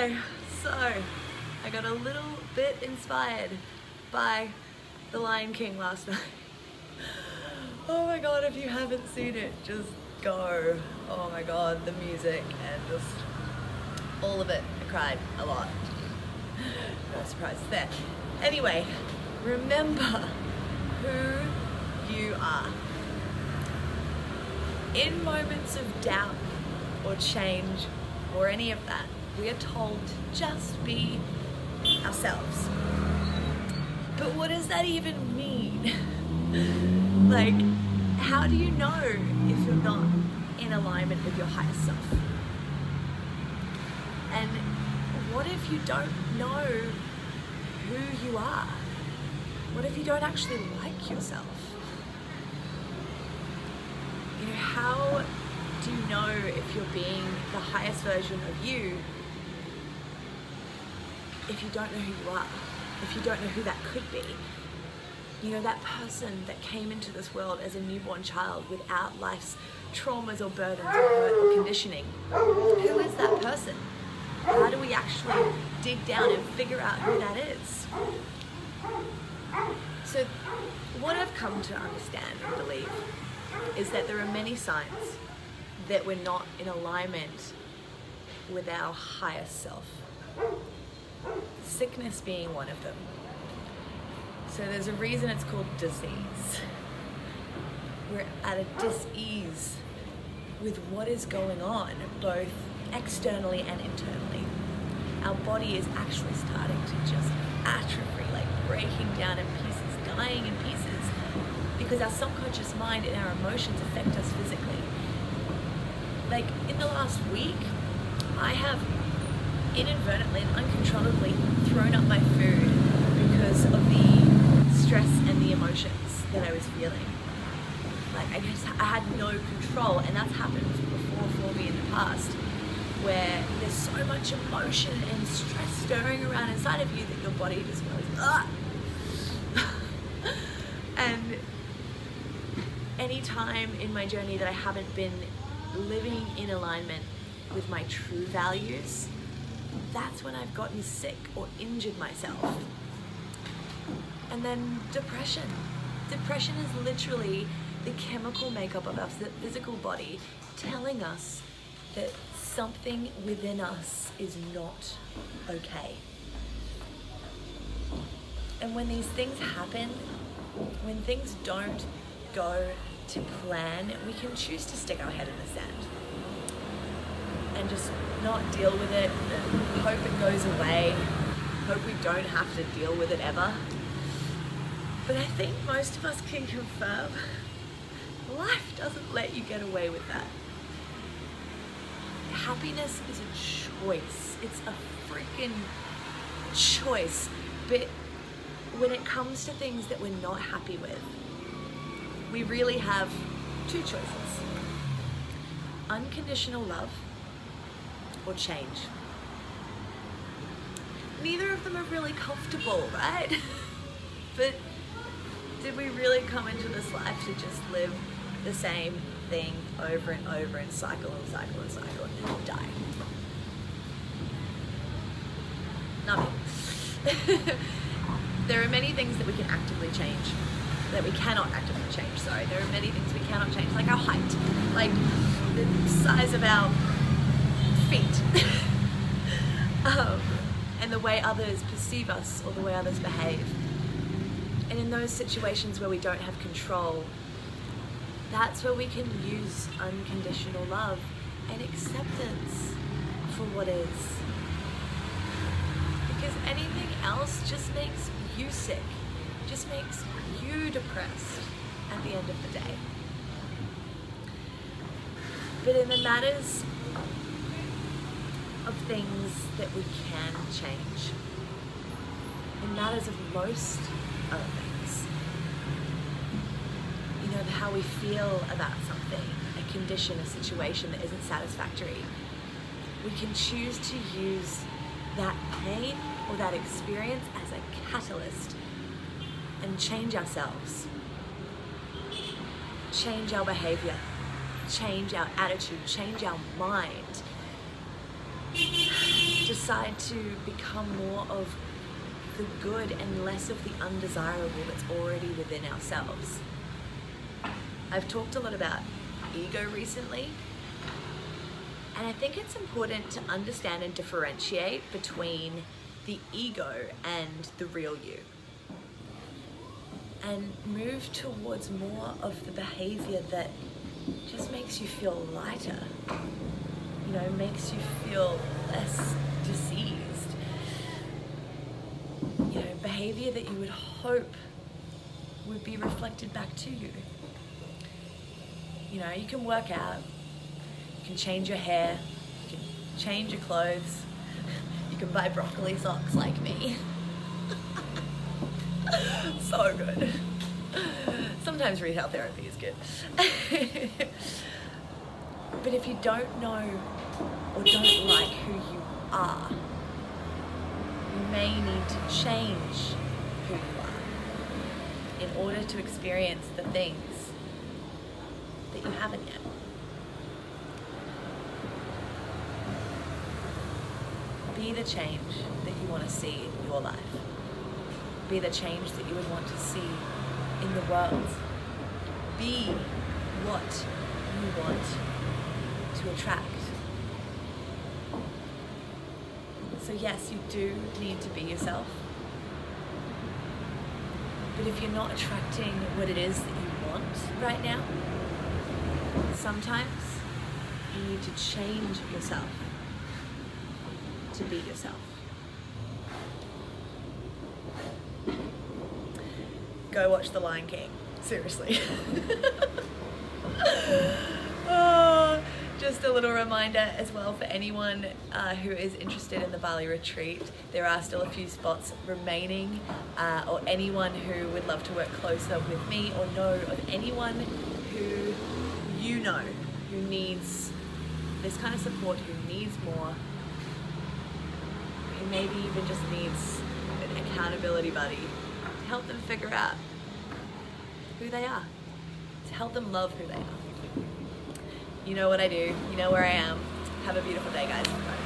Okay, so I got a little bit inspired by The Lion King last night. Oh my god, if you haven't seen it, just go. Oh my god, the music and just all of it. I cried a lot. No surprises there. Anyway, remember who you are. In moments of doubt or change or any of that, we are told to just be ourselves. But what does that even mean? Like, how do you know if you're not in alignment with your higher self? And what if you don't know who you are? What if you don't actually like yourself? You know, how do you know if you're being the highest version of you if you don't know who you are? If you don't know who that could be? You know, that person that came into this world as a newborn child without life's traumas or burdens or hurt or conditioning. Who is that person? How do we actually dig down and figure out who that is? So what I've come to understand and believe is that there are many signs that we're not in alignment with our higher self. Sickness being one of them. So there's a reason it's called disease. We're at a dis-ease with what is going on, both externally and internally. Our body is actually starting to just atrophy, like breaking down in pieces, dying in pieces, because our subconscious mind and our emotions affect us physically. Like in the last week, I have inadvertently and uncontrollably thrown up my food because of the stress and the emotions that I was feeling. Like I had no control, and that's happened before for me in the past, where there's so much emotion and stress stirring around inside of you that your body just goes, ah! And any time in my journey that I haven't been living in alignment with my true values, that's when I've gotten sick or injured myself. And then depression. Depression is literally the chemical makeup of our physical body telling us that something within us is not okay. And when these things happen, when things don't go to plan, we can choose to stick our head in the sand and just not deal with it, hope it goes away, hope we don't have to deal with it ever. But I think most of us can confirm life doesn't let you get away with that. Happiness is a choice. It's a freaking choice. But when it comes to things that we're not happy with, we really have two choices. Unconditional love or change. Neither of them are really comfortable, right? But did we really come into this life to just live the same thing over and over and cycle and cycle and cycle and then die? Not me. There are many things that we can actively change, that we cannot actively change, sorry. There are many things we cannot change, like our height, like the size of our feet, and the way others perceive us or the way others behave. And in those situations where we don't have control, that's where we can use unconditional love and acceptance for what is. Because anything else just makes you sick, just makes you depressed at the end of the day. But in the matters of things that we can change, in matters of most other things, you know, how we feel about something, a condition, a situation that isn't satisfactory, we can choose to use that pain or that experience as a catalyst and change ourselves, change our behavior, change our attitude, change our mind, decide to become more of the good and less of the undesirable that's already within ourselves. I've talked a lot about ego recently, and I think it's important to understand and differentiate between the ego and the real you, and move towards more of the behavior that just makes you feel lighter, you know, makes you feel less diseased, you know, behavior that you would hope would be reflected back to you. You know, you can work out, you can change your hair, you can change your clothes, you can buy broccoli socks like me. So good. Sometimes retail therapy is good. But if you don't know or don't like who you are, you may need to change who you are in order to experience the things that you haven't yet. Be the change that you want to see in your life. Be the change that you would want to see in the world. Be what you want to attract. So yes, you do need to be yourself. But if you're not attracting what it is that you want right now, sometimes you need to change yourself to be yourself. Go watch The Lion King. Seriously. Oh, just a little reminder as well for anyone who is interested in the Bali retreat. There are still a few spots remaining, or anyone who would love to work closer with me or know of anyone who you know who needs this kind of support, who needs more, who maybe even just needs an accountability buddy to help them figure out who they are, to help them love who they are. You know what I do, you know where I am. Have a beautiful day, guys. Bye.